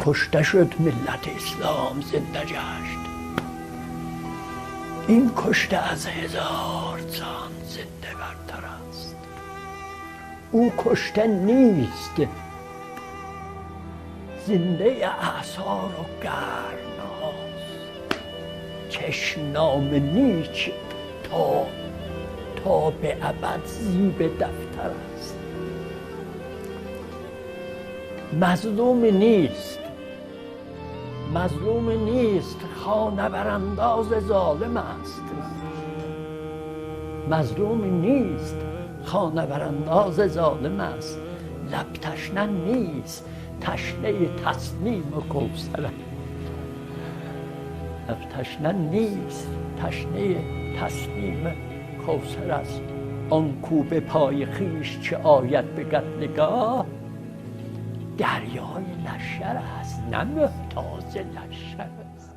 کشته شد ملت اسلام زنده گشت. این کشته از 1000 جان زنده برتر است. او کشته نیست، زنده اعصار و گرماست. چشم نام نیک تا به ابد زیب دفتر است. مظلوم نیست خانه برانداز ظالم است. مظلوم نیست خانه برانداز ظالم است. لب تشنه نیست تشنه تسلیم و کوثر است. لب تشنه نیست تشنه تسلیم کوثر است. آن کو به پای خویش چه آید به قتلگاه، دریای لشکر است نه محتاج لشکر است.